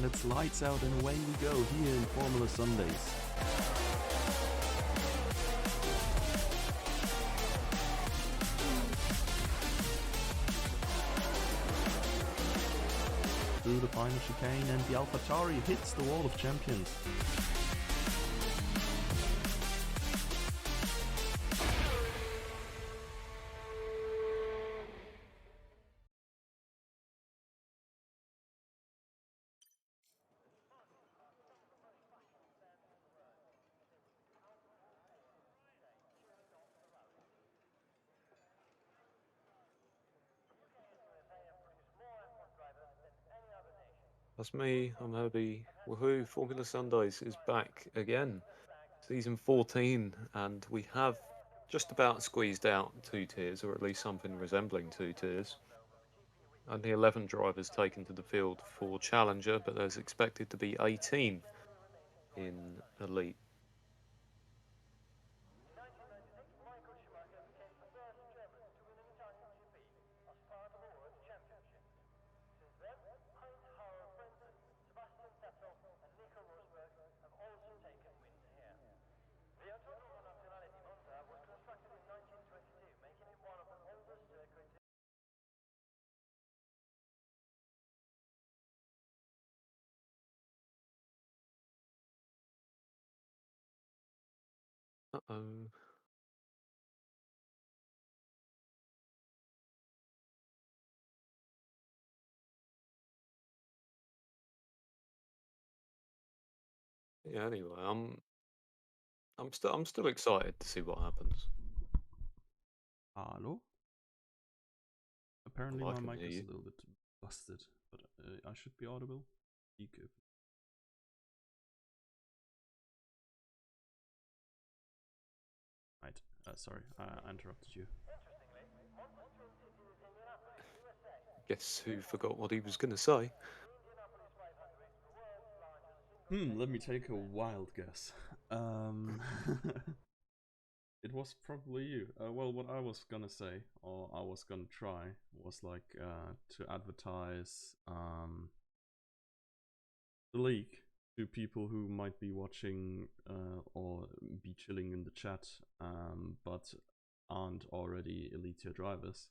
and it's lights out and away we go here in Formula Sundays. Through the final chicane, and the AlphaTauri hits the wall of champions. That's me. I'm Herbie. Woohoo! Formula Sundays is back again. Season 14, and we have just about squeezed out 2 tiers, or at least something resembling 2 tiers. Only 11 drivers taken to the field for Challenger, but there's expected to be 18 in Elite. Uh-oh. Yeah, anyway, I'm still excited to see what happens. Hello? Apparently Oh, I my can mic hear is you. a little bit busted, but I should be audible. Be good. Right, sorry, I interrupted you. Guess who forgot what he was going to say? Let me take a wild guess. It was probably you. Well, what I was gonna say, or I was gonna try, was like to advertise the league to people who might be watching or be chilling in the chat, but aren't already Elite tier drivers.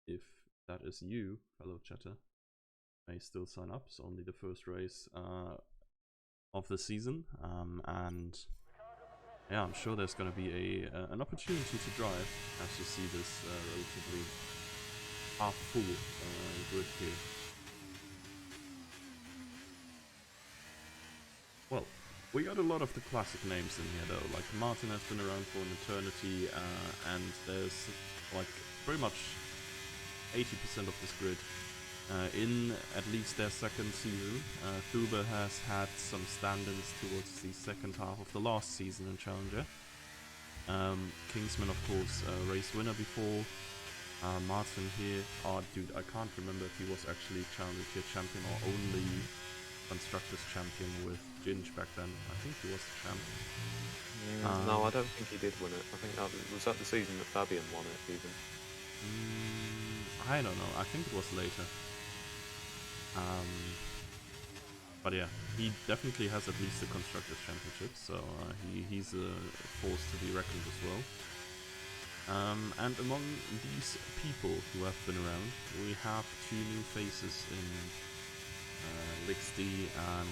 If that is you, fellow chatter, may still sign up. It's only the first race of the season, and yeah, I'm sure there's going to be an opportunity to drive as you see this relatively half full grid here. Well, we got a lot of the classic names in here though, like Martin has been around for an eternity, and there's like pretty much 80% of this grid in at least their second season. Thuber has had some stand-ins towards the second half of the last season in Challenger. Kingsman, of course, race winner before. Martin here, oh dude, I can't remember if he was actually Challenger tier champion or only Constructors champion with Ginge back then. I think he was the champ. No, I don't think he did win it. I think that was that the season that Fabian won it, even. I don't know. I think it was later. But yeah, he definitely has at least the Constructors Championship, so he's a force to be reckoned as well. And among these people who have been around, we have two new faces in Lixty and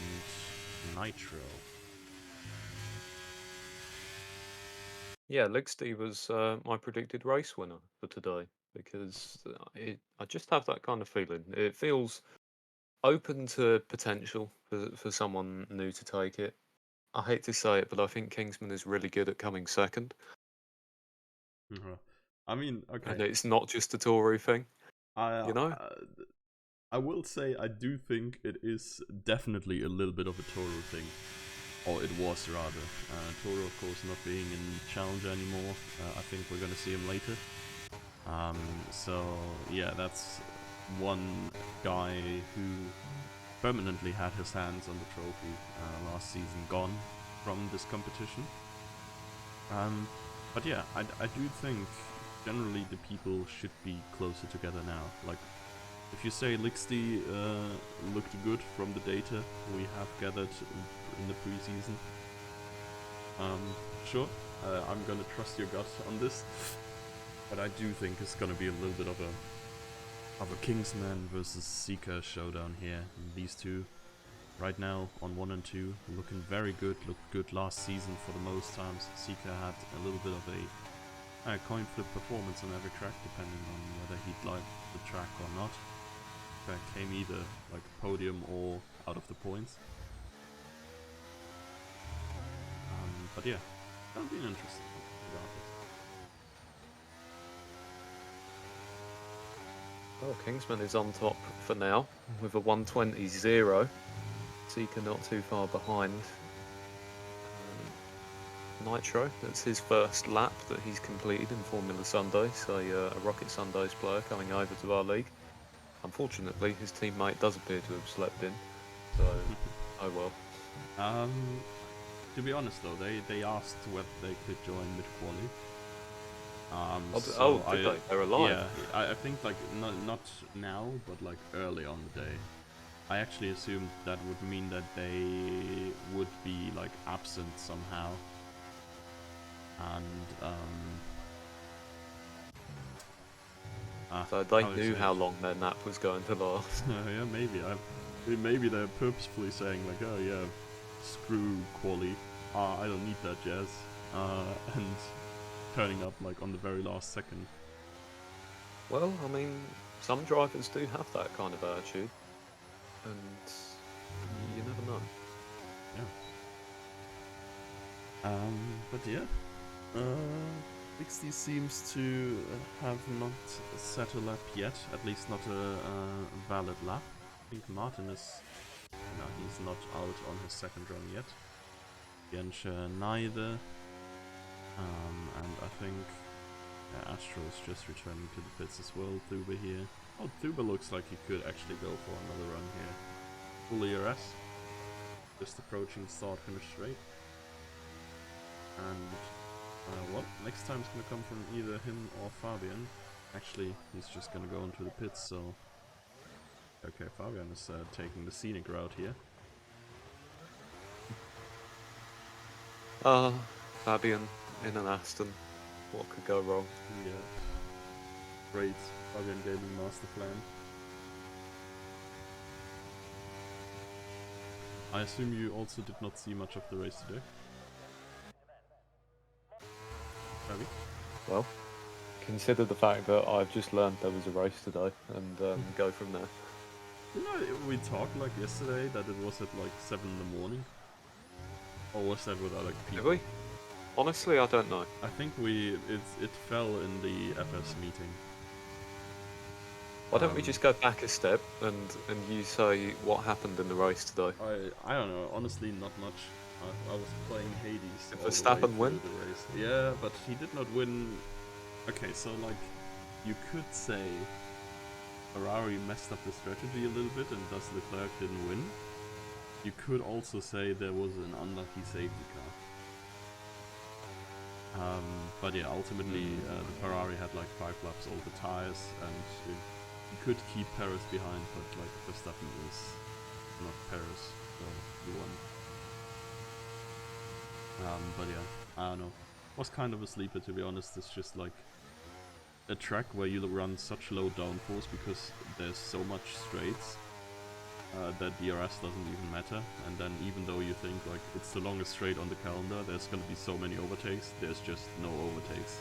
Nitro. Yeah, Ligsty was my predicted race winner for today because I just have that kind of feeling. It feels open to potential for someone new to take it. I hate to say it, but I think Kingsman is really good at coming second. I mean, And okay. it's not just a Toru thing, I, you know? I will say I do think it is definitely a little bit of a Toro thing. Or it was rather. Toro, of course, not being in Challenger anymore. I think we're going to see him later. So, yeah, that's one guy who permanently had his hands on the trophy last season gone from this competition. But yeah, I do think generally the people should be closer together now. Like, if you say Lixty looked good from the data we have gathered in the preseason, sure, I'm gonna trust your gut on this, but I do think it's gonna be a little bit of a Kingsman versus Seeker showdown here. And these two, right now on 1 and 2, looking very good. Looked good last season for the most times. Seeker had a little bit of a coin flip performance on every track, depending on whether he'd like the track or not. Came either like podium or out of the points. But yeah, that'll be an interesting one, regardless. Well, Kingsman is on top for now with a 1:20.0. Seeker not too far behind. Nitro, that's his first lap that he's completed in Formula Sundays, a Rocket Sundays player coming over to our league. Unfortunately, his teammate does appear to have slept in, so oh well. To be honest though, they asked whether they could join mid-quali. Did they? They're alive. Yeah, I think like not now, but like early on the day. I actually assumed that would mean that they would be like absent somehow. And so they knew how long their nap was going to last. Yeah, maybe. Maybe they're purposefully saying like, oh yeah, screw quali. I don't need that jazz. And turning up like on the very last second. Well, I mean, some drivers do have that kind of attitude, and you never know. Yeah. But yeah, Lixty seems to have not set a lap yet, at least not a valid lap. I think Martin is, no, he's not out on his second run yet. Genscher neither. And I think Astro is just returning to the pits as well. Thuba here. Oh, Thuba looks like he could actually go for another run here. Full ERS. Just approaching start finish straight. And well, next time's gonna come from either him or Fabian. Actually, he's just gonna go into the pits, so... Okay, Fabian is taking the scenic route here. Fabian in an Aston. What could go wrong? Yeah. Great Fabian Gaming master plan. I assume you also did not see much of the race today? Fabi? Well, consider the fact that I've just learned there was a race today, and go from there. You know, we talked like yesterday that it was at like 7 in the morning. Or was that with other people? Did we? Honestly, I don't know. I think it fell in the FS meeting. Why don't we just go back a step and you say what happened in the race today? I don't know. Honestly, not much. I was playing Hades. Did Verstappen win? The race. Yeah, but he did not win. Okay, so like you could say Ferrari messed up the strategy a little bit and thus Leclerc didn't win. You could also say there was an unlucky safety car. But yeah, ultimately the Ferrari had like 5 laps all the tires, and you could keep Perez behind, but like Verstappen is not Perez, so he won. But yeah, I don't know. Was kind of a sleeper, to be honest. It's just like a track where you run such low downforce because there's so much straights that DRS doesn't even matter. And then even though you think like it's the longest straight on the calendar, there's gonna be so many overtakes, there's just no overtakes.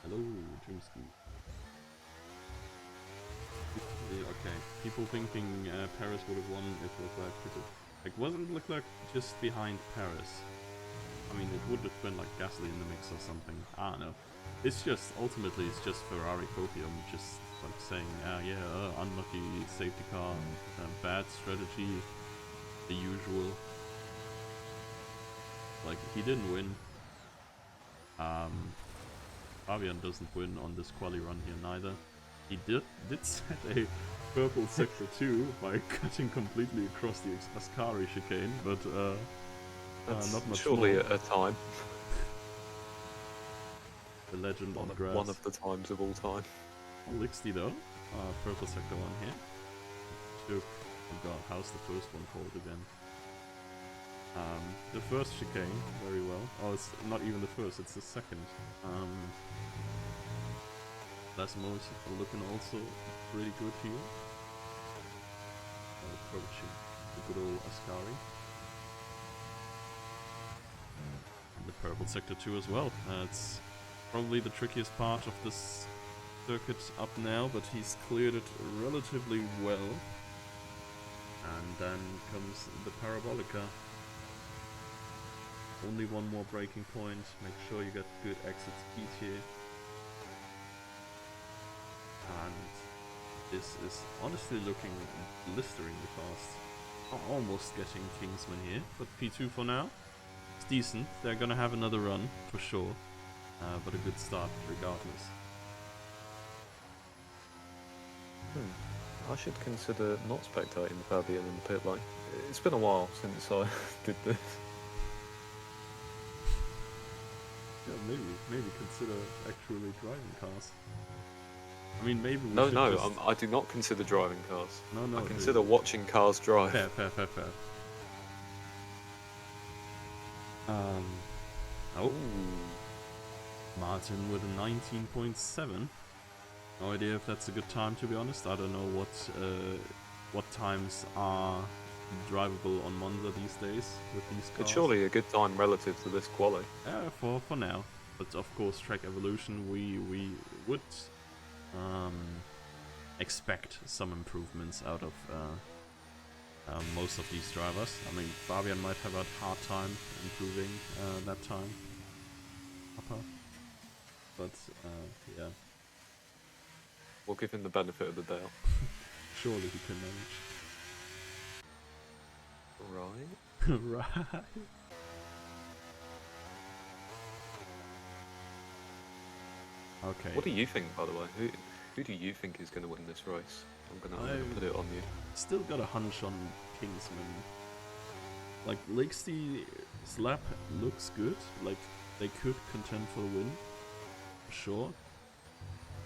Hello, Jimsky. Okay, people thinking Paris would have won if Leclerc did it. Like, wasn't Leclerc just behind Paris? I mean, it would have been like Gasly in the mix or something. I don't know. It's just, ultimately, it's just Ferrari copium, just like saying, unlucky safety car, bad strategy, the usual. Like, he didn't win. Fabian doesn't win on this quali run here neither. He did set a purple sector 2 by cutting completely across the Ascari chicane, but that's not much surely more. A time. The legend on grass. One of the times of all time. Lixty though, purple sector one here. Took, oh god, how's the first one called again? The first chicane, very well. Oh, it's not even the first, it's the second. Plasmos looking also pretty good here. Approaching the good old Ascari. And the purple sector 2 as well. It's probably the trickiest part of this circuit up now, but he's cleared it relatively well. And then comes the Parabolica. Only one more braking point. Make sure you get good exit speed here. And this is honestly looking blisteringly fast. Almost getting Kingsman here, but P2 for now. It's decent. They're gonna have another run for sure, but a good start regardless. I should consider not spectating Fabian in the pit lane. It's been a while since I did this. Yeah, maybe consider actually driving cars. I mean, maybe we No, should no, just... I do not consider driving cars. No, I consider watching cars drive. Fair. Oh, Martin with a 19.7. No idea if that's a good time, to be honest. I don't know what times are drivable on Monza these days with these cars. It's surely a good time relative to this quali. Yeah, for now. But of course, Track Evolution, we would expect some improvements out of most of these drivers. I mean, Fabian might have a hard time improving that time. But yeah. We'll give him the benefit of the doubt. Surely he can manage. Right. Right. Okay. What do you think, by the way? Who do you think is going to win this race? I'm gonna put it on you. Still got a hunch on Kingsman. Like, Lixty's lap looks good. Like, they could contend for a win, for sure.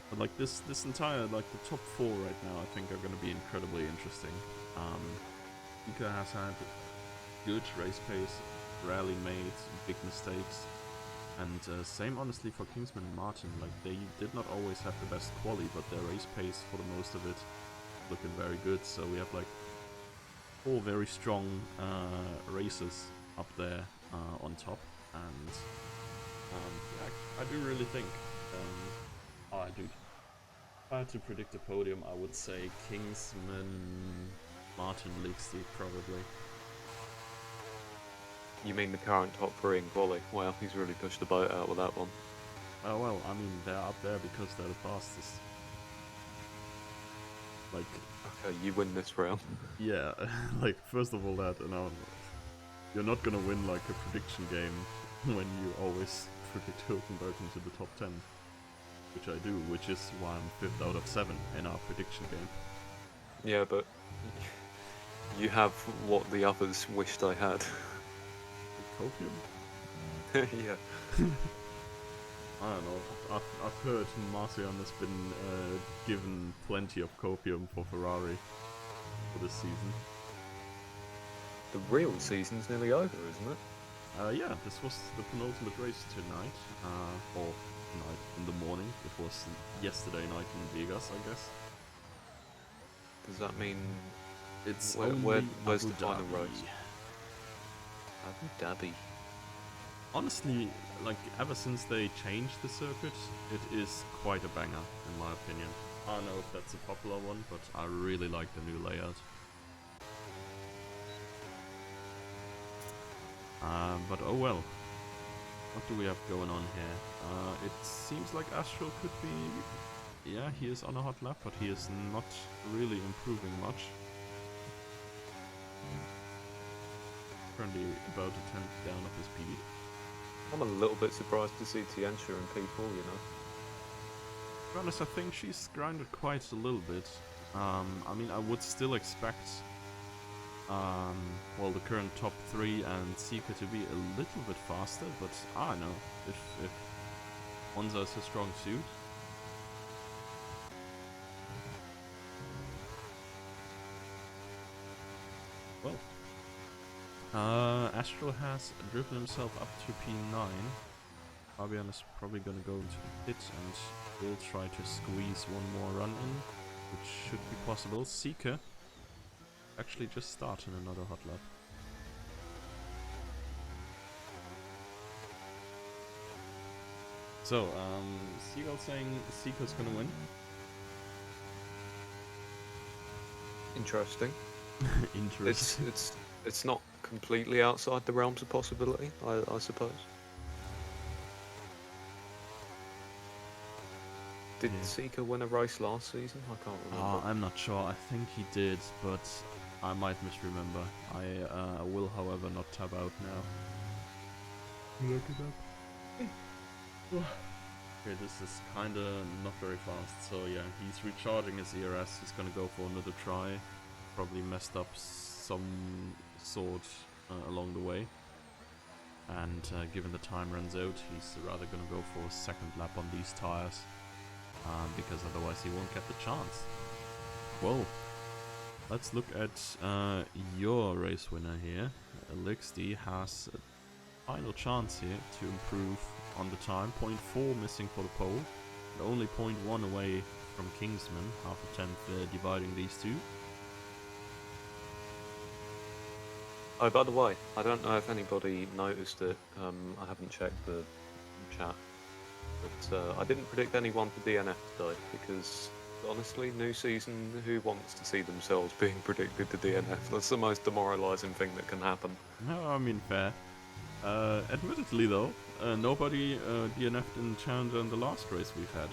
But like this entire, like the top 4 right now, I think are going to be incredibly interesting. Ika has had good race pace, rarely made big mistakes, and same honestly for Kingsman and Martin. Like, they did not always have the best quali, but their race pace for the most of it looking very good. So we have like 4 very strong races up there on top, and yeah, I do really think. Dude. If I had to predict a podium, I would say Kingsman, Martin, Lixty, probably. You mean the current top 3 in quali? Well, he's really pushed the boat out with that one. Well, I mean, they're up there because they're the fastest. Like... Okay, you win this round. Yeah, like, first of all that, and you're not gonna win, like, a prediction game when you always predict Hülkenberg into the top 10. Which I do, which is why I'm 5th out of 7 in our prediction game. Yeah, but you have what the others wished I had. Copium? Yeah. I don't know. I've heard Marcian has been given plenty of copium for Ferrari for this season. The real season's nearly over, isn't it? Yeah, this was the penultimate race tonight, or night in the morning. It was yesterday night in Vegas, I guess. Does that mean it's where's Abu the final Dhabi. race? Abu Dhabi. Honestly, like, ever since they changed the circuit, it is quite a banger, in my opinion. I don't know if that's a popular one, but I really like the new layout. But oh well. What do we have going on here? It seems like Astral could be... Yeah, he is on a hot lap, but he is not really improving much. Currently about a tenth down of his PB. I'm a little bit surprised to see Tianxia in P4, you know. To be honest, I think she's grinded quite a little bit. I mean, I would still expect... well, the current top 3 and Seeker to be a little bit faster, but I don't know if Monza is a strong suit. Well, Astro has driven himself up to P9. Fabian is probably gonna go into the pit and will try to squeeze one more run in, which should be possible. Seeker actually just started another hot lap. So, Seagull saying Seeker's gonna win. Interesting. Interesting. It's not completely outside the realms of possibility, I suppose. Did Seeker win a race last season? I can't remember. I'm not sure. I think he did, but I might misremember. I will, however, not tab out now. Look it up. Okay, this is kinda not very fast. So yeah, he's recharging his ERS. He's gonna go for another try. Probably messed up some sort along the way. And given the time runs out, he's rather gonna go for a second lap on these tires. Because otherwise he won't get the chance. Well, let's look at your race winner here. Lixty has a final chance here to improve on the time. 0.4 missing for the pole, but only 0.1 away from Kingsman. Half a tenth dividing these two. Oh, by the way, I don't know if anybody noticed it. I haven't checked the chat. But I didn't predict anyone for DNF today because, honestly, new season, who wants to see themselves being predicted to DNF? That's the most demoralising thing that can happen. No, I mean, fair. Admittedly, though, nobody DNF'd in Challenger in the last race we've had.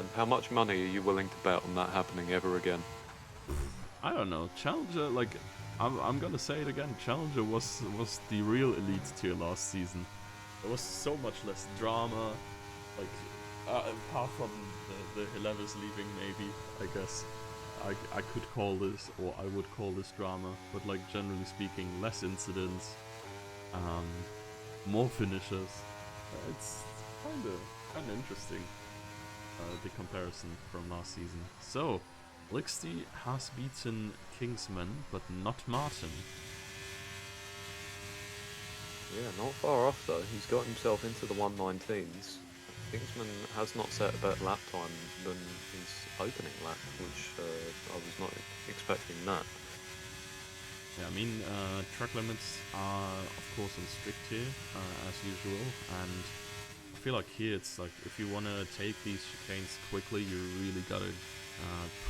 And how much money are you willing to bet on that happening ever again? I don't know. Challenger, like, I'm gonna say it again. Challenger was the real elite tier last season. There was so much less drama, like, apart from the Hillevis leaving, maybe, I guess. I could call this, or I would call this drama, but like, generally speaking, less incidents, more finishes. It's kinda interesting, the comparison from last season. So, Lixty has beaten Kingsman, but not Martin. Yeah, not far off though. He's got himself into the 119s. Kingsman has not set a better lap time than his opening lap, which I was not expecting that. Yeah, I mean, track limits are of course on strict here, as usual, and I feel like here it's like, if you want to take these chicanes quickly, you really gotta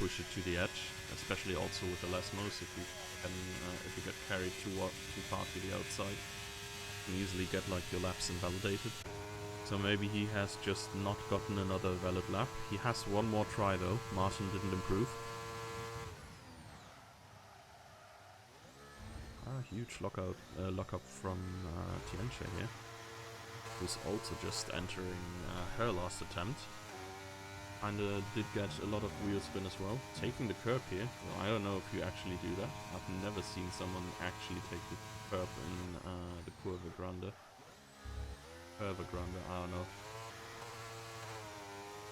push it to the edge, especially also with the Lesmos. If you get carried too far to the outside, you can easily get like your laps invalidated. So maybe he has just not gotten another valid lap. He has one more try though. Martin didn't improve. Huge lockup from Tianche here, who's also just entering her last attempt. Kinda did get a lot of wheel spin as well. Taking the curb here. Well, I don't know if you actually do that. I've never seen someone actually take the curb in the Curva Grande. Curva Grande, I don't know.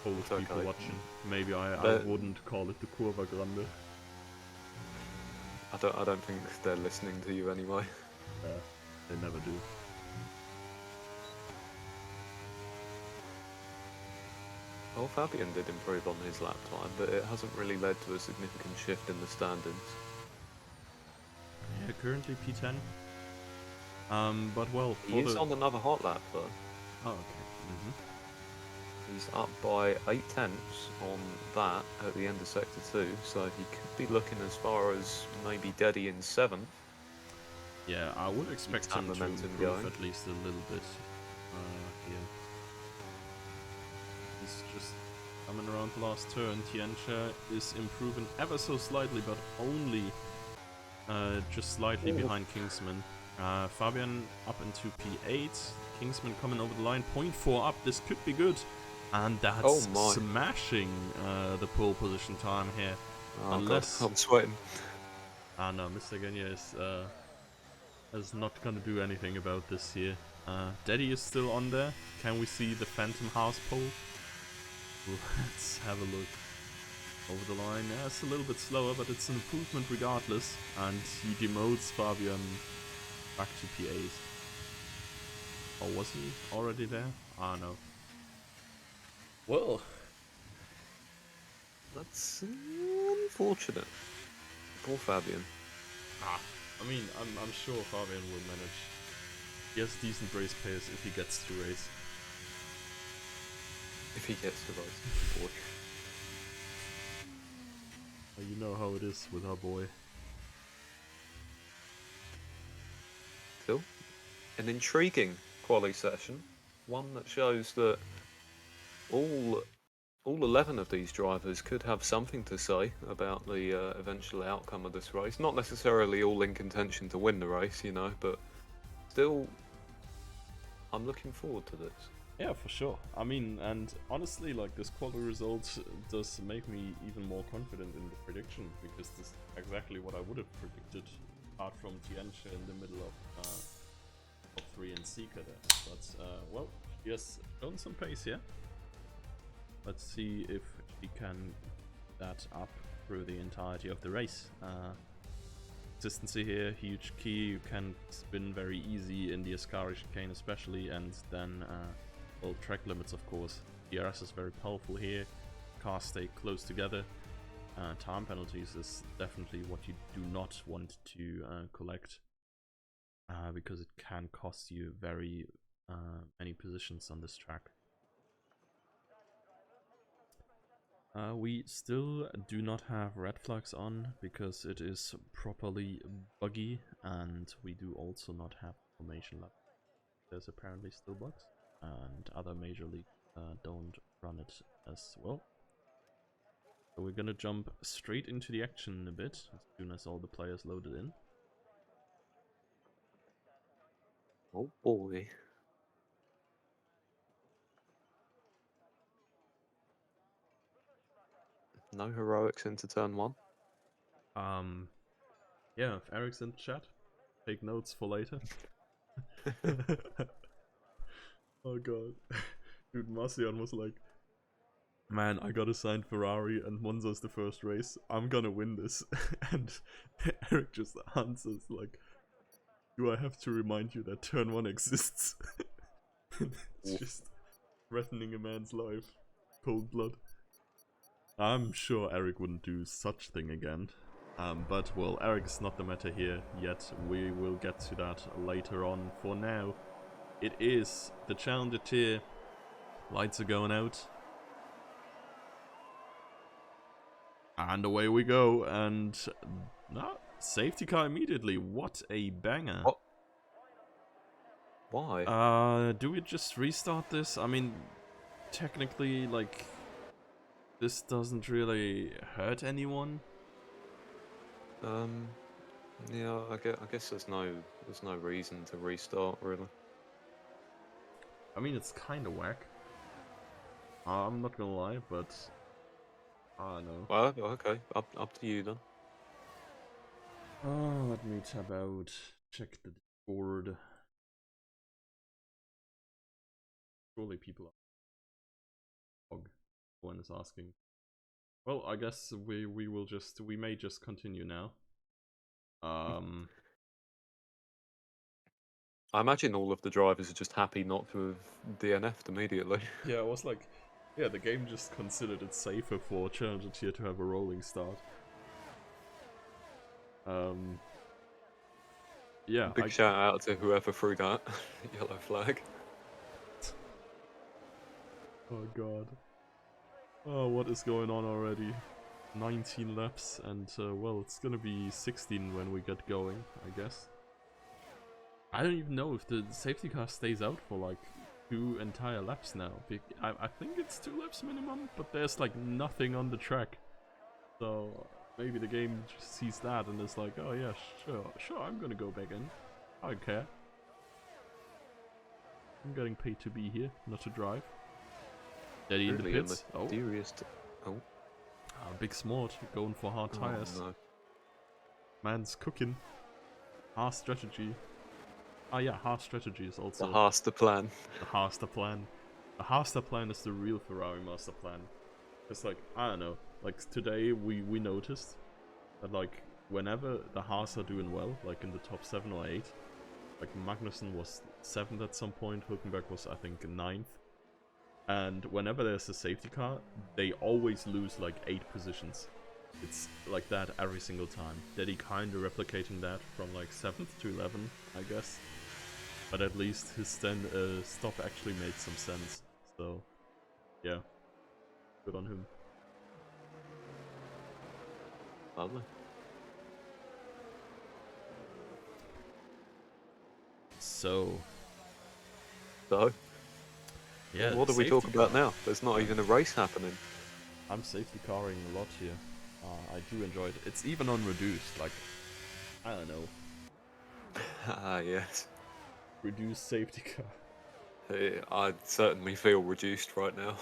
Polish people watching. Maybe I wouldn't call it the Curva Grande. I don't think they're listening to you anyway. They never do. Well, Fabian did improve on his lap time, but it hasn't really led to a significant shift in the standings. Yeah, currently P10. But well, he is on another hot lap though. Oh, okay. He's up by 8 tenths on that at the end of Sector 2, so he could be looking as far as maybe Deddy in 7th. Yeah, I would expect him to improve at least a little bit here. He's just coming around the last turn. Tianche is improving ever so slightly, but only just slightly behind Kingsman. Fabian up into P8. Kingsman coming over the line. 0.4 up. This could be good. And that's smashing the pole position time here. Oh, unless God, I'm sweating. No, Mr. Gagne is not going to do anything about this here. Daddy is still on there. Can we see the Phantom House pole? Let's have a look. over the line. Yeah, it's a little bit slower, but it's an improvement regardless. And he demotes Fabian back to P8. Or was he already there? Ah, no. Well, That's unfortunate. Poor Fabian. I mean, I'm sure Fabian will manage. He has decent race pace if he gets to race. If he gets to race, boy. You know how it is with our boy. Still, an intriguing quali session. One that shows that all 11 of these drivers could have something to say about the eventual outcome of this race. Not necessarily all in contention to win the race, you know, but still, I'm looking forward to this. Yeah, for sure. I mean, and honestly, like, this quality result does make me even more confident in the prediction, because this is exactly what I would have predicted, apart from Tianche in the middle of top 3 and Seeker there. But, well, he has shown some pace here. Let's see if he can keep that up through the entirety of the race. Consistency here, huge key. You can spin very easy in the Ascari chicane especially, and then well, track limits of course. DRS is very powerful here. Cars stay close together. Time penalties is definitely what you do not want to collect, because it can cost you very many positions on this track. We still do not have red flags on because it is properly buggy, and we do also not have formation lap. There's apparently still bugs, and other major leagues don't run it as well. So we're gonna jump straight into the action in a bit as soon as all the players loaded in. Oh boy. No heroics into turn 1. Yeah, if Eric's in chat, take notes for later. Oh god. Dude, Marcion was like, man, I got assigned Ferrari and Monza's the first race. I'm gonna win this. And Eric just answers like, do I have to remind you that turn 1 exists? It's just threatening a man's life. Cold blood. I'm sure Eric wouldn't do such thing again. But, well, Eric is not the matter here yet. We will get to that later on. For now, it is the Challenger tier. Lights are going out. And away we go. And, safety car immediately. What a banger. What? Why? Do we just restart this? I mean, technically, like, this doesn't really hurt anyone. Yeah, I guess there's no reason to restart really. I mean, it's kind of whack. I'm not gonna lie, but I don't know. Well, okay, up to you then. Let me tab out. Check the Discord. Surely people are. One is asking. Well, I guess we may just continue now. I imagine all of the drivers are just happy not to have DNF'd immediately. Yeah, it was like, yeah, the game just considered it safer for Challenger tier to have a rolling start. Yeah. Big shout out to whoever threw that yellow flag. Oh god. Oh, what is going on already? 19 laps, and well, it's gonna be 16 when we get going, I guess. I don't even know if the safety car stays out for like 2 entire laps now. I think it's 2 laps minimum, but there's like nothing on the track. So maybe the game just sees that and is like, oh yeah, sure, I'm gonna go back in. I don't care. I'm getting paid to be here, not to drive. Daddy in the pits. Oh. Big Smart going for hard tires. No. Man's cooking. Hard strategy. Ah yeah, hard strategy is also... The Haster plan. The Haster plan. The Haster plan is the real Ferrari master plan. It's like, I don't know. Like today we noticed that like whenever the Haas are doing well, like in the top 7 or 8, like Magnussen was 7th at some point, Hülkenberg was I think 9th. And whenever there's a safety car, they always lose like 8 positions. It's like that every single time. Daddy kinda replicating that from like 7th to 11th, I guess. But at least his stop actually made some sense. So, yeah. Good on him. Lovely. So, yeah. What do we talk about now? There's not even a race happening. I'm safety carring a lot here. I do enjoy it. It's even on reduced, like, I don't know. Ah, yes. Reduced safety car. I certainly feel reduced right now.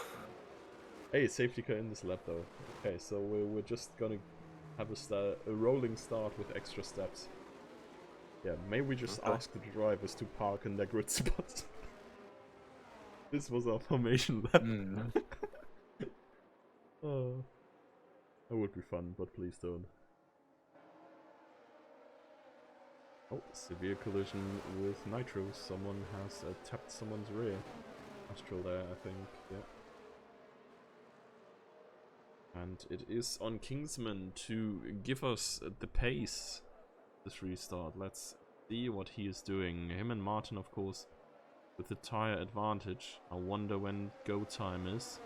Hey, safety car in this lap though. Okay, so we're just gonna have a rolling start with extra steps. Yeah, maybe we just ask the drivers to park in their grid spots. This was our formation lap. Oh, that would be fun, but please don't. Oh, severe collision with Nitro. Someone has tapped someone's rear. Astral there, I think, yeah. And it is on Kingsman to give us the pace this restart. Let's see what he is doing. Him and Martin, of course, with the tire advantage. I wonder when go time is.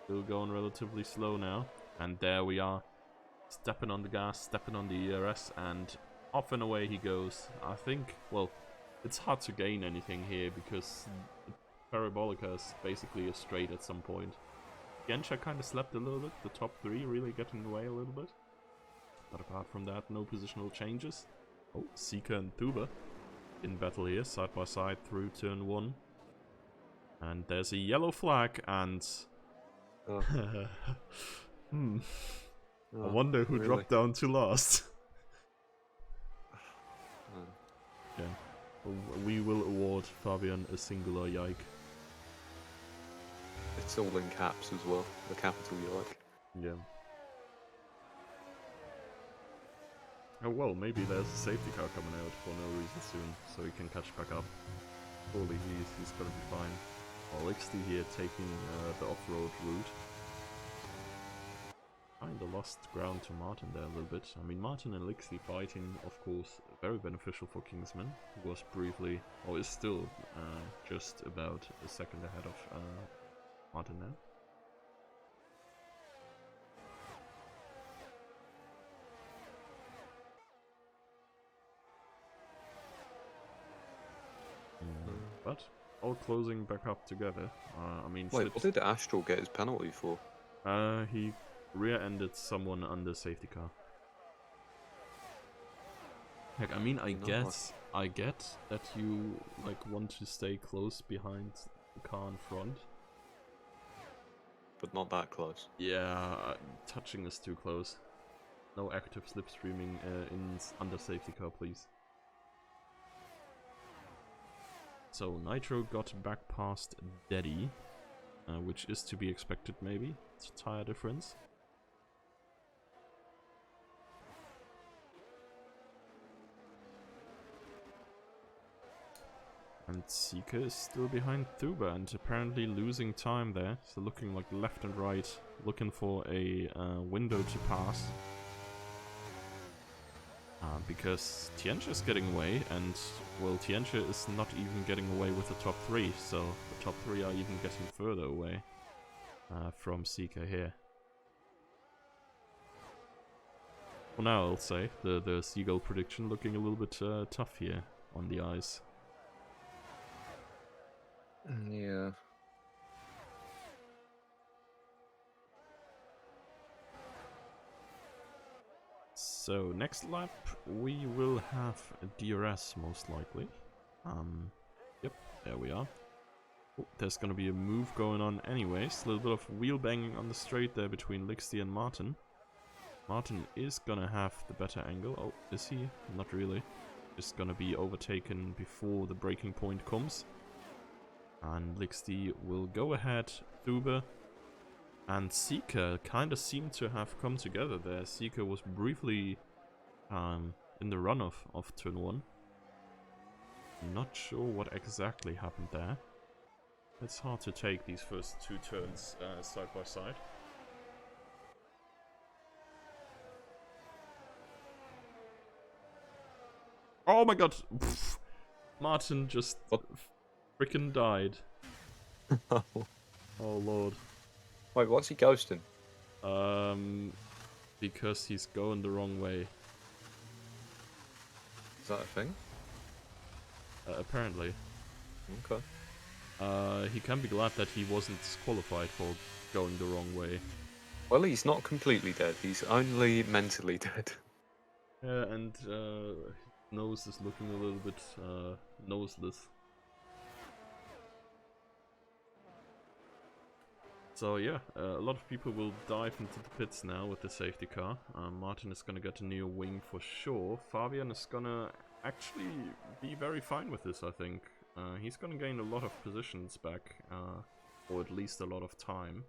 Still going relatively slow now. And there we are. Stepping on the gas, stepping on the ERS, and off and away he goes. I think, well, it's hard to gain anything here because the Parabolica is basically a straight at some point. Gensha kind of slept a little bit, the top 3 really getting away a little bit. But apart from that, no positional changes. Oh, Sika and Thuba in battle here, side by side through turn 1. And there's a yellow flag and... Oh. I wonder who dropped down to last. Yeah, we will award Fabian a singular yike. It's all in caps as well, the capital yike. Yeah. Oh well, maybe there's a safety car coming out for no reason soon, so he can catch back up. Surely he's gonna be fine. Alexi here taking the off-road route. Kinda lost ground to Martin there a little bit. I mean, Martin and Lixley fighting, of course, very beneficial for Kingsman, who was briefly, or is still, just about a second ahead of Martin now. But all closing back up together. I mean, wait, what did Astral get his penalty for? He rear-ended someone under safety car. Heck, I mean, I get that you like want to stay close behind the car in front, but not that close. Yeah, touching is too close. No active slipstreaming under safety car, please. So Nitro got back past Daddy, which is to be expected maybe. It's a tire difference. And Sika is still behind Thuba and apparently losing time there. So looking like left and right, looking for a window to pass. Because Tianche is getting away, and well, Tianche is not even getting away with the top 3, so the top 3 are even getting further away from Sika here. For now, I'll say, the Seagull prediction looking a little bit tough here on the ice. Yeah. So next lap we will have a DRS most likely. Yep, there we are. Oh, there's gonna be a move going on anyways. A little bit of wheel banging on the straight there between Lixty and Martin. Martin is gonna have the better angle. Oh, is he? Not really. Just gonna be overtaken before the braking point comes. And Lixty will go ahead, Thuba. and Seeker kind of seemed to have come together there. Seeker was briefly in the runoff of turn 1. Not sure what exactly happened there. It's hard to take these first 2 turns side by side. Oh my god! Pfft. Martin just freaking died. Oh lord. Wait, what's he ghosting? Because he's going the wrong way. Is that a thing? Apparently. Okay. He can be glad that he wasn't disqualified for going the wrong way. Well, he's not completely dead. He's only mentally dead. Yeah, and his nose is looking a little bit noseless. So yeah, a lot of people will dive into the pits now with the safety car. Martin is gonna get a new wing for sure. Fabian is gonna actually be very fine with this, I think. He's gonna gain a lot of positions back, or at least a lot of time.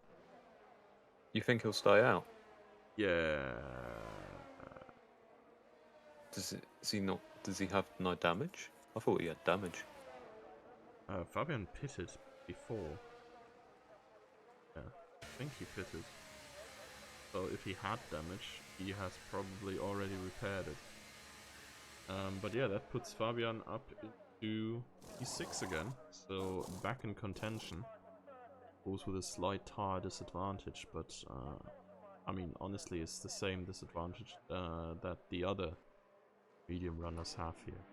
You think he'll stay out? Yeah. Does he have no damage? I thought he had damage. Fabian pitted before. Yeah, I think he pitted. So if he had damage, he has probably already repaired it. But yeah, that puts Fabian up into P6 again, so back in contention. Goes with a slight tire disadvantage, but I mean, honestly, it's the same disadvantage that the other medium runners have here.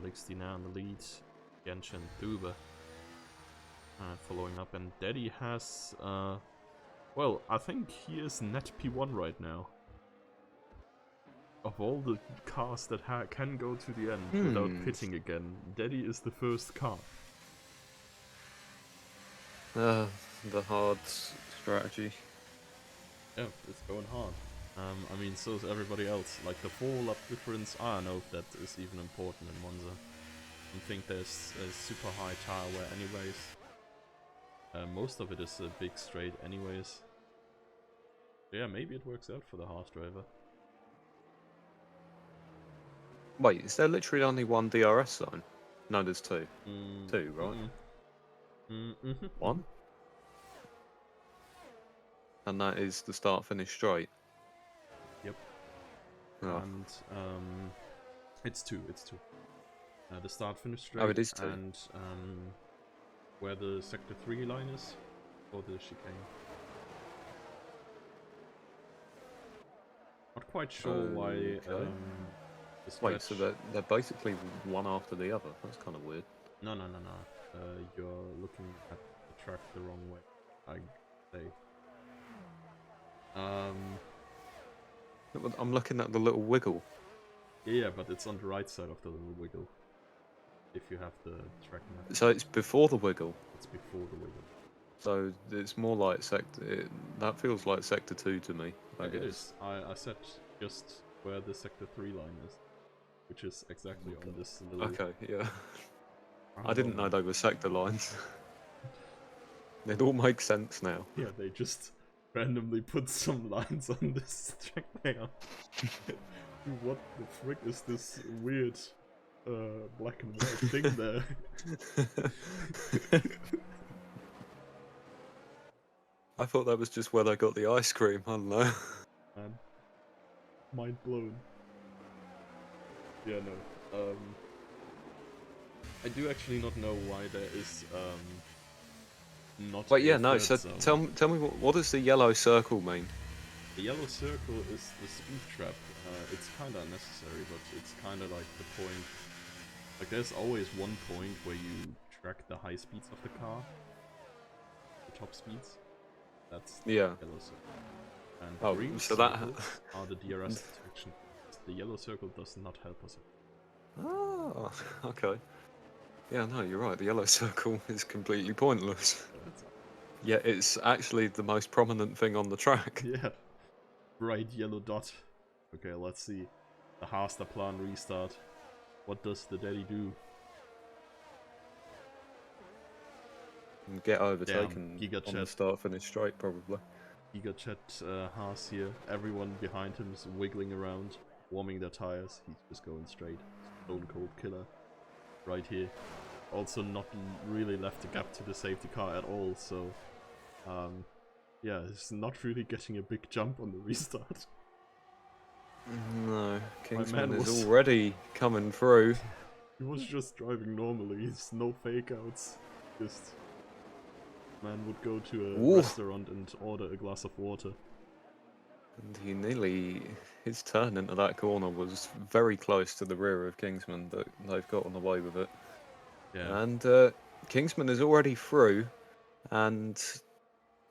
Lixtina in the lead, Genshin, Duba following up, and Daddy has, well, I think he is net P1 right now. Of all the cars that can go to the end without pitting again, Daddy is the first car. The hard strategy. Yeah, it's going hard. I mean, so is everybody else. Like the 4-lap difference, I don't know if that is even important in Monza. I don't think there's a super high tire wear anyways. Most of it is a big straight anyways. So yeah, maybe it works out for the Haas driver. Wait, is there literally only one DRS zone? No, there's 2. 2, right? One? And that is the start-finish straight? Yep. Oh. And it's 2. The start-finish straight. Oh, it is 2. And where the sector 3 line is, or the chicane. Not quite sure why. Wait, so they're basically one after the other. That's kind of weird. No. You're looking at the track the wrong way, I'd say. I'm looking at the little wiggle. Yeah, but it's on the right side of the little wiggle. If you have the track map. So it's before the wiggle. It's before the wiggle. So it's more like sector. That feels like sector 2 to me. I guess. It is. I said just where the sector 3 line is, which is exactly on this little. Okay, yeah. I didn't know they were sector lines. It all makes sense now. Yeah, they just randomly put some lines on this track there. What the frick is this weird black and white thing there? I thought that was just where they got the ice cream. I don't know. Man, mind blown. Yeah, no. I do actually not know why there is not. But yeah, no. So zone. tell me what does the yellow circle mean? The yellow circle is the speed trap. It's kind of unnecessary, but it's kind of like the point. Like there's always one point where you track the high speeds of the car, the top speeds. That's the yellow circle. And green circles are the DRS detection. The yellow circle does not help us. Oh, okay. Yeah, no, you're right. The yellow circle is completely pointless. Yeah, it's actually the most prominent thing on the track. Yeah. Bright yellow dot. Okay, let's see. The Haster plan restart. What does the Daddy do? and get overtaken Giga on the Chat. start-finish straight, probably. Giga Chat Haas here. Everyone behind him is wiggling around, warming their tires. He's just going straight. Stone cold killer. Right here. Also not really left a gap to the safety car at all, so... yeah, he's not really getting a big jump on the restart. No, Kingsman man is was- already coming through. He was just driving normally, it's no fake outs. Just... Man would go to a Ooh. restaurant and order a glass of water. And he nearly... His turn into that corner was very close to the rear of Kingsman, but they've gotten away with it. Yeah. And Kingsman is already through, and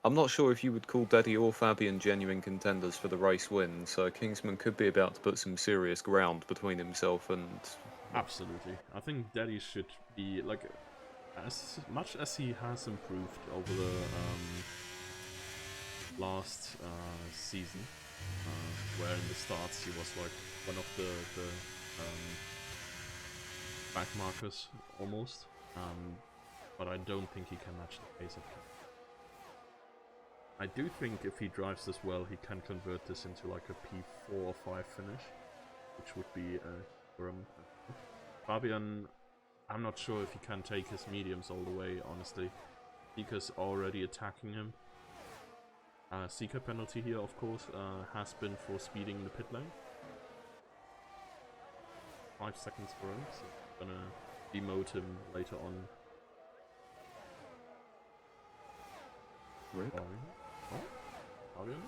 I'm not sure if you would call Daddy or Fabian genuine contenders for the race win, so Kingsman could be about to put some serious ground between himself and... Absolutely. I think Daddy should be, like, as much as he has improved over the last season, where in the starts he was like one of the back markers almost, but I don't think he can match the pace of him. I do think if he drives this well, he can convert this into like a P4 or 5 finish, which would be Fabian, I'm not sure if he can take his mediums all the way, honestly. Sika's already attacking him. Sika penalty here, of course, has been for speeding the pit lane. 5 seconds for him, so I'm gonna demote him later on. Rip. Fabian?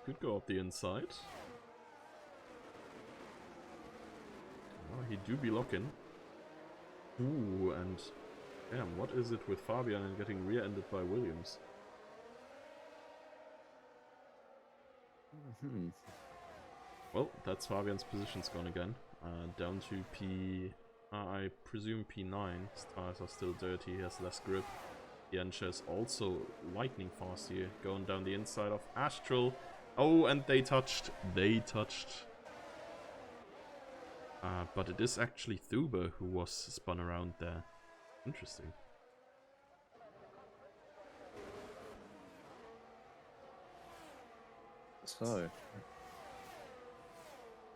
Could go up the inside. Oh, he do be locking. Ooh, and damn, what is it with Fabian and getting rear-ended by Williams? Well, that's Fabian's positions gone again. Down to I presume P9. His tires are still dirty, he has less grip. Janša is also lightning fast here, going down the inside of Astral. Oh, and they touched. But it is actually Thuber who was spun around there. Interesting. So,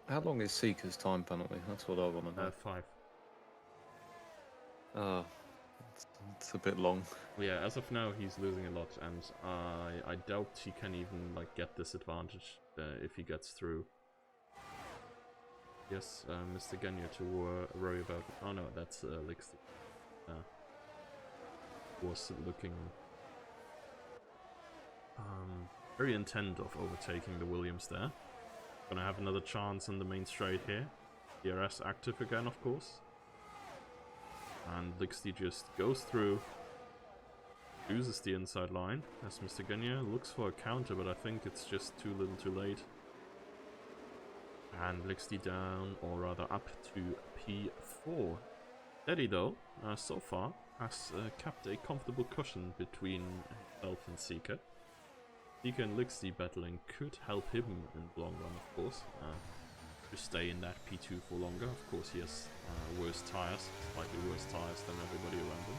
how long is Sika's time penalty? That's what I want to know. 5. It's a bit long. Yeah, as of now he's losing a lot, and I doubt he can even like get this advantage if he gets through. Yes, Mr. Ganya to worry about. Oh no, that's Lixie. Was looking very intent of overtaking the Williams there. Gonna have another chance on the main straight here. DRS active again, of course. And Lixie just goes through, uses the inside line as Mr. Ganya looks for a counter, but I think it's just too little too late. And Lixie down, or rather up to P4. Daddy though, so far, has kept a comfortable cushion between himself and Sika. Sika and Lixie battling could help him in the long run, of course, to stay in that P2 for longer. Of course, he has worse tires, slightly worse tires than everybody around him.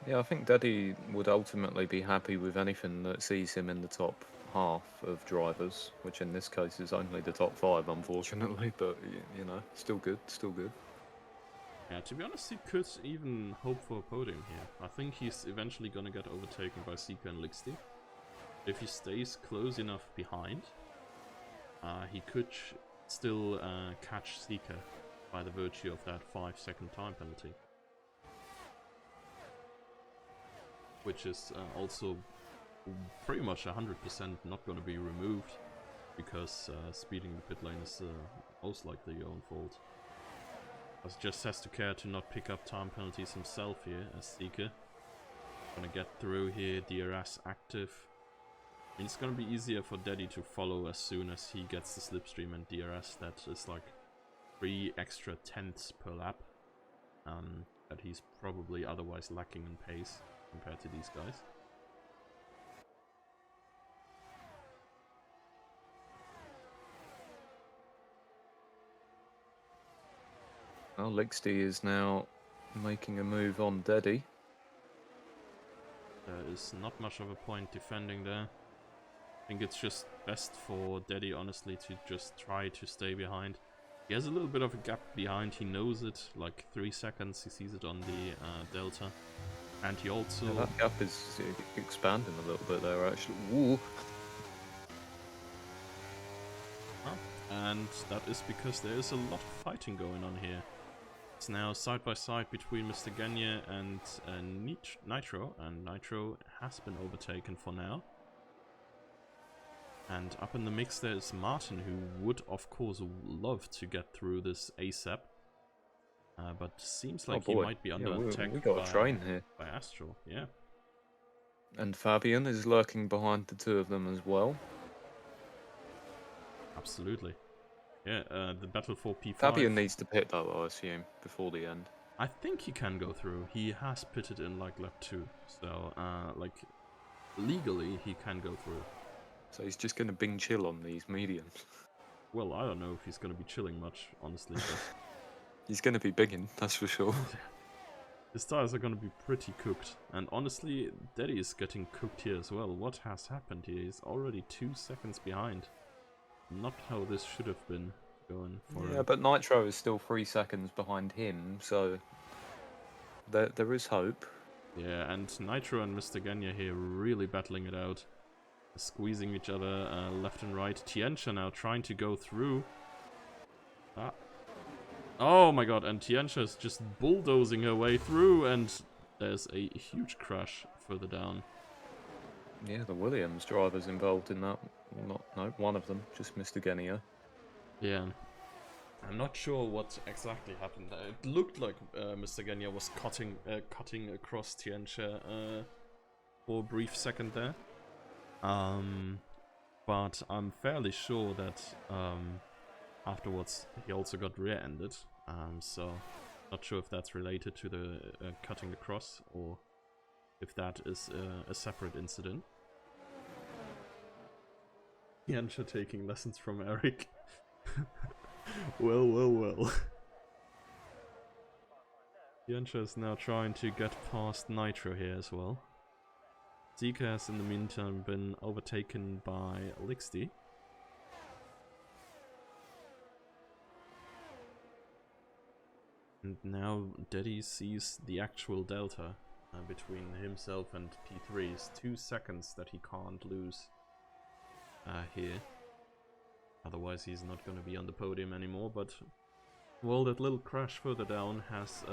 Yeah, I think Daddy would ultimately be happy with anything that sees him in the top half of drivers, which in this case is only the top 5, unfortunately, but, you know, still good, still good. Yeah, to be honest, he could even hope for a podium here. I think he's eventually gonna get overtaken by Sika and Lixie. If he stays close enough behind, he could still catch Sika by the virtue of that 5-second time penalty. Which is also pretty much 100% not going to be removed, because speeding the pit lane is most likely your own fault. As just has to care to not pick up time penalties himself here as Sika. Gonna get through here, DRS active. I mean, it's gonna be easier for Daddy to follow as soon as he gets the slipstream and DRS. That is like 3 extra tenths per lap. That he's probably otherwise lacking in pace compared to these guys. Well, Lixie is now making a move on Deddy. There is not much of a point defending there. I think it's just best for Deddy, honestly, to just try to stay behind. He has a little bit of a gap behind, he knows it, like 3 seconds, he sees it on the Delta. And he also... Yeah, that gap is expanding a little bit there, actually. Ooh. And that is because there is a lot of fighting going on here. It's now side by side between Mr. Gagne and Nitro, and Nitro has been overtaken for now. And up in the mix there is Martin, who would of course love to get through this ASAP. But seems like he might be under attack we got a train here. by Astral, yeah. And Fabian is lurking behind the two of them as well. Absolutely. Yeah, the battle for P5. Fabian needs to pit though, I assume, before the end. I think he can go through. He has pitted in like lap 2, so like legally he can go through. So he's just going to bing chill on these mediums. Well, I don't know if he's going to be chilling much, honestly. But he's going to be bigging, that's for sure. His tires are going to be pretty cooked. And honestly, Deddy is getting cooked here as well. What has happened here? He's already 2 seconds behind. Not how this should have been going for him. Yeah, but Nitro is still 3 seconds behind him, so there is hope. Yeah, and Nitro and Mr. Gagne here really battling it out. Squeezing each other left and right. Tiancha now trying to go through. Oh my god, and Tiancha is just bulldozing her way through, and there's a huge crash further down. Yeah, the Williams driver's involved in that. No, one of them, just Mr. Gagne. Yeah. I'm not sure what exactly happened there. It looked like Mr. Gagne was cutting across Tiancha for a brief second there. But I'm fairly sure that afterwards he also got rear-ended. So not sure if that's related to the cutting across or if that is a separate incident. Tiancha taking lessons from Eric. Well. Tiancha is now trying to get past Nitro here as well. Zika has in the meantime been overtaken by Lixty. And now Deddy sees the actual delta between himself and P3 is 2 seconds that he can't lose here. Otherwise he's not going to be on the podium anymore, but well, that little crash further down has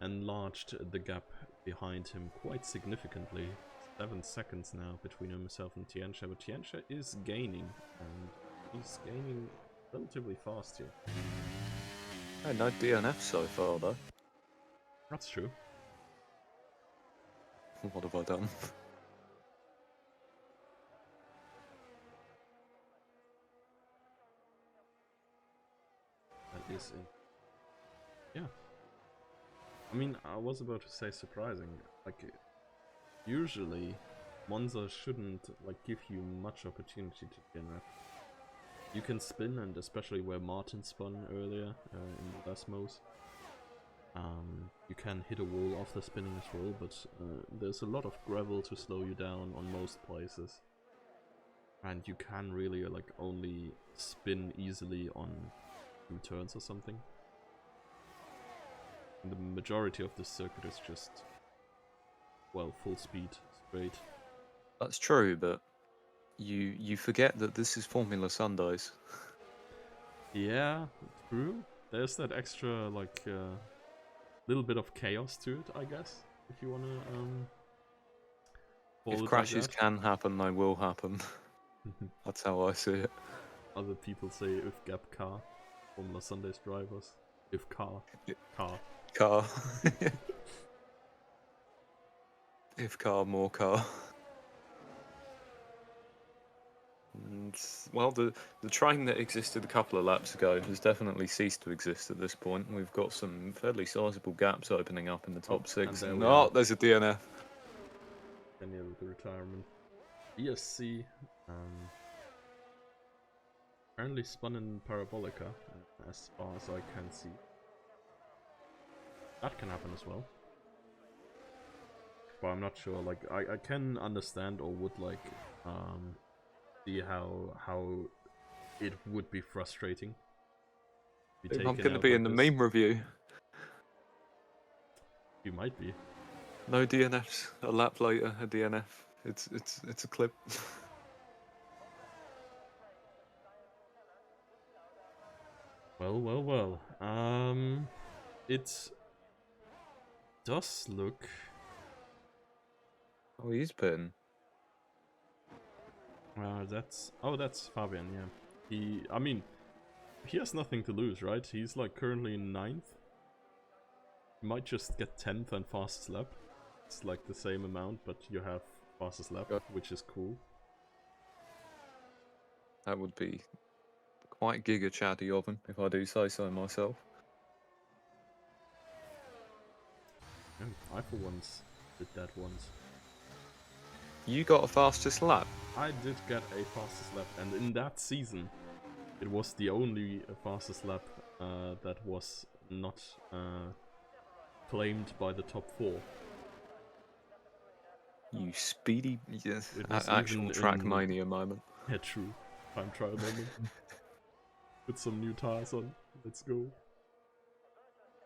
enlarged the gap behind him quite significantly. 7 seconds now between himself and Tiancha, but Tiancha is gaining, and he's gaining relatively fast here. Oh, no DNF so far though. That's true. What have I done? That is it. Yeah. I mean, I was about to say surprising. Like, usually Monza shouldn't like give you much opportunity to DNF. You can spin, and especially where Martin spun earlier in the Desmos, you can hit a wall after spinning as well, but there's a lot of gravel to slow you down on most places. And you can really like only spin easily on 2 turns or something. And the majority of this circuit is just, well, full speed, straight. That's true, but you forget that this is Formula Sundays. Yeah, true. There's that extra, like, little bit of chaos to it, I guess, if you wanna, if crashes like can happen, they will happen. That's how I see it. Other people say if gap car, Formula Sundays drivers. If car. Car. If car, more car. And, well, the train that existed a couple of laps ago has definitely ceased to exist at this point. We've got some fairly sizable gaps opening up in the top 6. and There's a DNF. Any of the retirement. ESC, apparently spun in Parabolica, as far as I can see. that can happen as well. But I'm not sure. Like I can understand or would like see how it would be frustrating. To be I'm taken going to out be like in the this. meme review. You might be. No DNFs. A lap later, a DNF. It's a clip. Well. It does look. Oh, he's been. That's Fabian. Yeah, I mean, he has nothing to lose, right? He's like currently in 9th. He might just get 10th and fastest lap. It's like the same amount, but you have fastest lap, which is cool. That would be quite giga chatty of him, if I do say so myself. Yeah, I for once did that once. You got a fastest lap? I did get a fastest lap, and in that season, it was the only fastest lap that was not claimed by the top 4. You speedy, yes, It was actual even track in... mania moment. Yeah, true. Time trial moment. Put some new tires on. Let's go.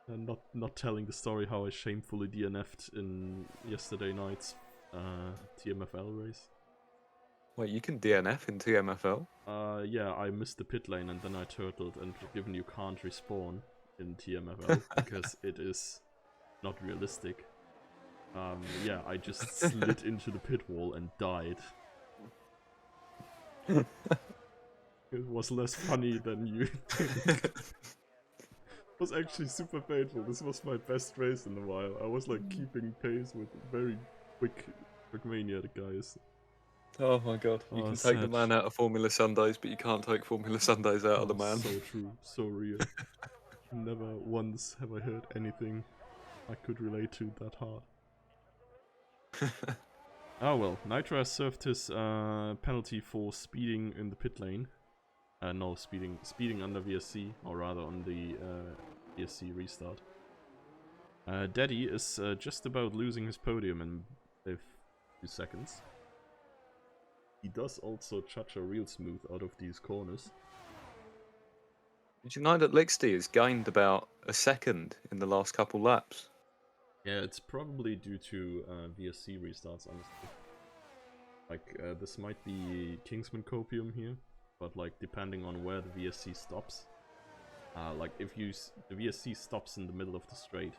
And not telling the story how I shamefully DNF'd in yesterday night's TMFL race. Wait, you can DNF in TMFL? Yeah, I missed the pit lane and then I turtled, and given you can't respawn in TMFL because it is not realistic. Yeah, I just slid into the pit wall and died. It was less funny than you think. It was actually super painful. This was my best race in a while. I was like keeping pace with very quick Trackmania guys. Oh my god. You can take the sad. man out of Formula Sundays, but you can't take Formula Sundays out of the man. So true, so real. Never once have I heard anything I could relate to that hard. Oh well, Nitro has served his penalty for speeding in the pit lane. No, speeding under VSC, or rather on the VSC restart. Daddy is just about losing his podium in a few seconds. He does also chucha real smooth out of these corners. Did you know that Lixty has gained about a second in the last couple laps? Yeah, it's probably due to VSC restarts, honestly. Like, this might be Kingsman Copium here, but like, depending on where the VSC stops. Like, if the VSC stops in the middle of the straight,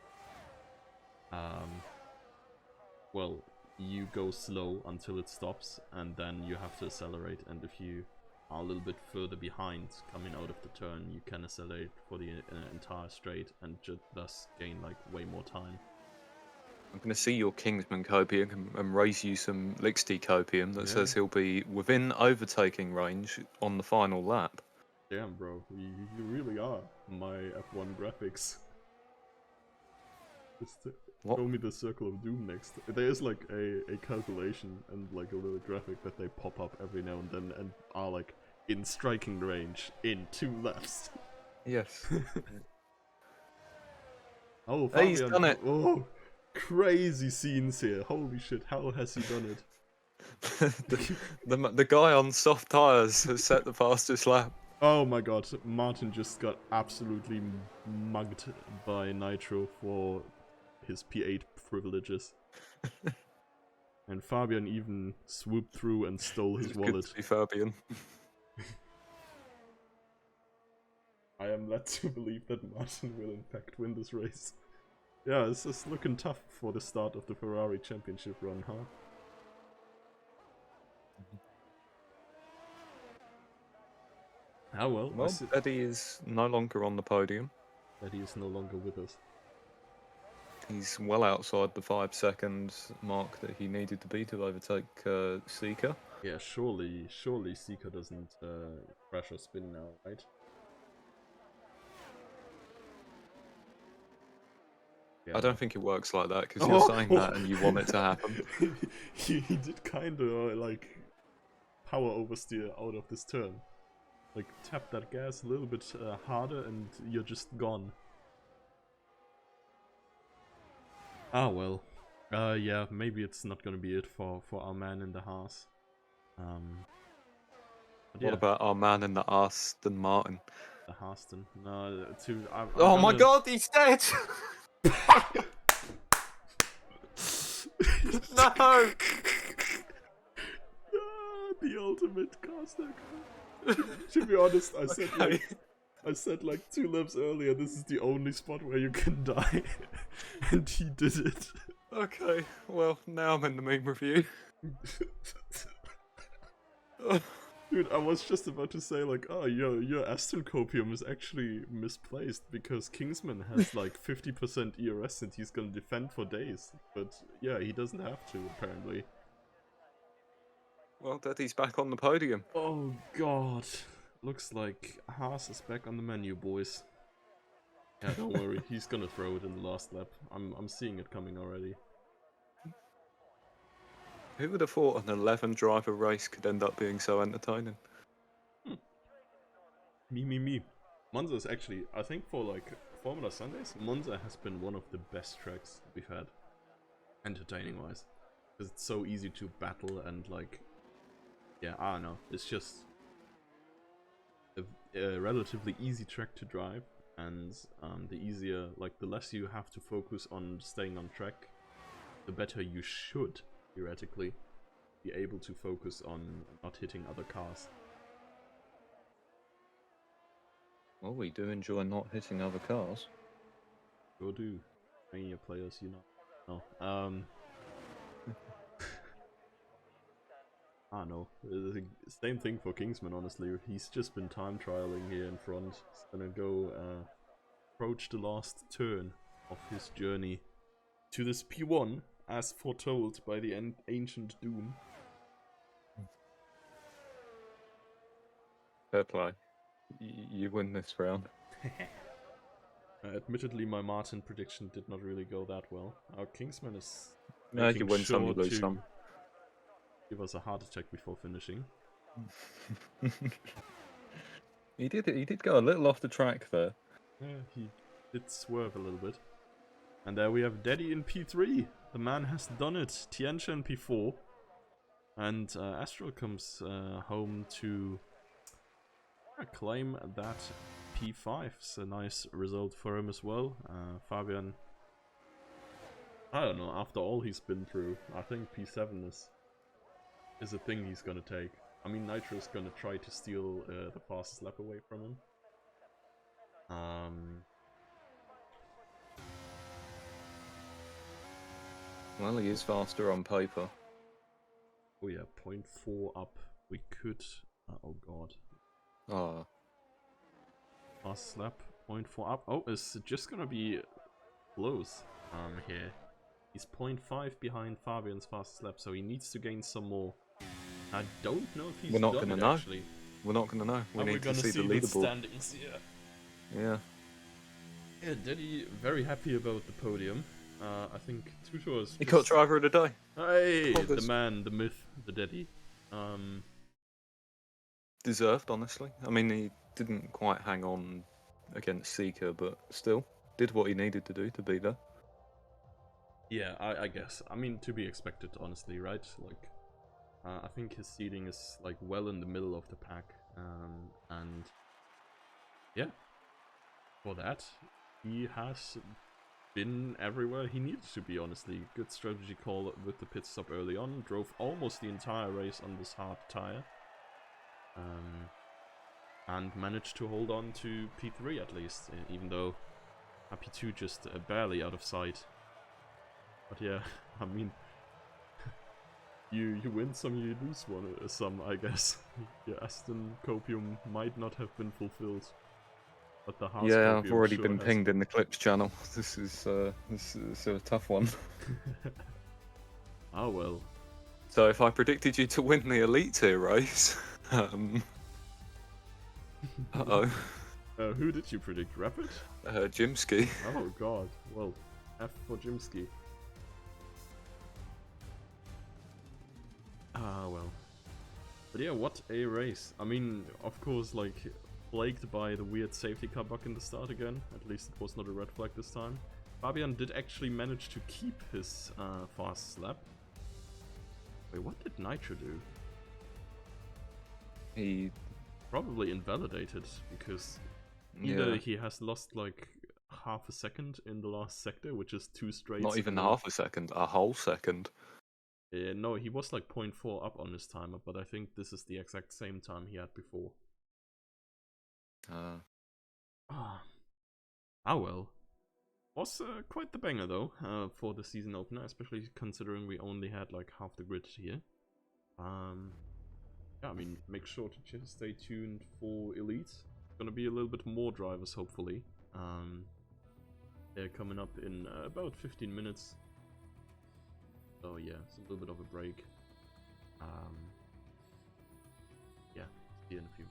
well, you go slow until it stops, and then you have to accelerate, and if you are a little bit further behind coming out of the turn, you can accelerate for the entire straight, and thus gain like way more time. I'm going to see your Kingsman Copium and raise you some Lixty Copium that says he'll be within overtaking range on the final lap. Damn, bro, you really are my F1 graphics. Just show me the Circle of Doom next. There is like a calculation and like a little graphic that they pop up every now and then and are like in striking range in 2 laps. Yes. Oh, Hey, he's Fabian. done it. Oh, crazy scenes here. Holy shit, how has he done it? the guy on soft tyres has set the fastest lap. Oh my god, Martin just got absolutely mugged by Nitro for his P8 privileges. And Fabian even swooped through and stole his wallet. Good to be Fabian. I am led to believe that Martin will in fact win this race. Yeah, this is looking tough for the start of the Ferrari Championship run, huh? Ah well, Eddie is no longer on the podium. Eddie is no longer with us. He's well outside the 5 seconds mark that he needed to be to overtake Seeker. Yeah, surely Seeker doesn't crash or spin now, right? Yeah. I don't think it works like that, because you're saying that and you want it to happen. he did kinda like power oversteer out of this turn. Like, tap that gas a little bit harder and you're just gone. Ah well. Yeah, maybe it's not gonna be it for our man in the Haas. But What yeah, about our man in the Aston Martin? the Haaston. No, I'm Oh my gonna. god, he's dead! No! Ah, the ultimate caster. To be honest, Okay. I said like 2 laps earlier, this is the only spot where you can die, and he did it. Okay, well, now I'm in the meme review. Dude, I was just about to say like, oh, your Aston Copium is actually misplaced because Kingsman has like 50% ERS and he's gonna defend for days. But yeah, he doesn't have to apparently. Well, Daddy's back on the podium. Oh god, looks like Haas is back on the menu, boys. Yeah, don't worry, he's gonna throw it in the last lap. I'm seeing it coming already. Who would have thought an 11 driver race could end up being so entertaining? Me. Monza is actually, I think for like Formula Sundays, Monza has been one of the best tracks we've had, entertaining wise. Because it's so easy to battle and like, yeah, I don't know, it's just a relatively easy track to drive, and the less you have to focus on staying on track, the better you should, theoretically, be able to focus on not hitting other cars. Well, we do enjoy not hitting other cars. Sure do. Many players, you know. No. I don't know. Same thing for Kingsman, honestly. He's just been time trialing here in front. He's gonna go approach the last turn of his journey to this P1, as foretold by the ancient Doom. Fair play. You win this round. Admittedly, my Martin prediction did not really go that well. Our Kingsman is No, you making win some, you sure lose to some. give us a heart attack before finishing. He did go a little off the track there. Yeah, he did swerve a little bit. And there we have Daddy in P3. The man has done it. Tiancha in P4. And Astral comes home to claim that P5. It's a nice result for him as well. Fabian, I don't know, after all he's been through, I think P7 is a thing he's gonna take. I mean, Nitro's gonna try to steal the fastest lap away from him. Well, he is faster on paper. Oh yeah, 0.4 up. We could... oh god. Ah. Fastest lap, 0.4 up. Oh, it's just gonna be close here. He's 0.5 behind Fabian's fastest lap, so he needs to gain some more. I don't know if he's We're not done gonna it, know. actually. We're not going to know. We Are we need to gonna see the the leaderboard. standings? Yeah. Yeah, Daddy very happy about the podium. I think Tutor is He got driver of the day. Hey, the Obvious. man, the myth, the Daddy. Deserved, honestly. I mean, he didn't quite hang on against Seeker, but still did what he needed to do to be there. Yeah, I guess. I mean, to be expected, honestly, right? Like, I think his seating is like well in the middle of the pack, and yeah, for that, he has been everywhere he needed to be. Honestly, good strategy call with the pit stop early on. Drove almost the entire race on this hard tire, and managed to hold on to P3 at least, even though P2 just barely out of sight. But yeah, I mean, you win some, you lose some, I guess. Your Aston Copium might not have been fulfilled, but the Haas Yeah, I've Copium already sure been has pinged in the Clips channel. This is a tough one. Oh well. So if I predicted you to win the Elite Tier race, uh-oh. Who did you predict? Rapid? Jimsky. Oh god. Well, F for Jimsky. Ah, well. But yeah, what a race. I mean, of course, like, plagued by the weird safety car bug in the start again. At least it was not a red flag this time. Fabian did actually manage to keep his fast slap. Wait, what did Nitro do? He Probably invalidated, because either yeah, he has lost like half a second in the last sector, which is 2 straights. not even for- half a second, a whole second. No, he was like 0.4 up on his timer, but I think this is the exact same time he had before. Ah, well. Was quite the banger though, for the season opener, especially considering we only had like half the grid here. Yeah, I mean, make sure to just stay tuned for Elite. Gonna be a little bit more drivers, hopefully. They're coming up in about 15 minutes. So yeah, it's a little bit of a break. Yeah, see you in a few.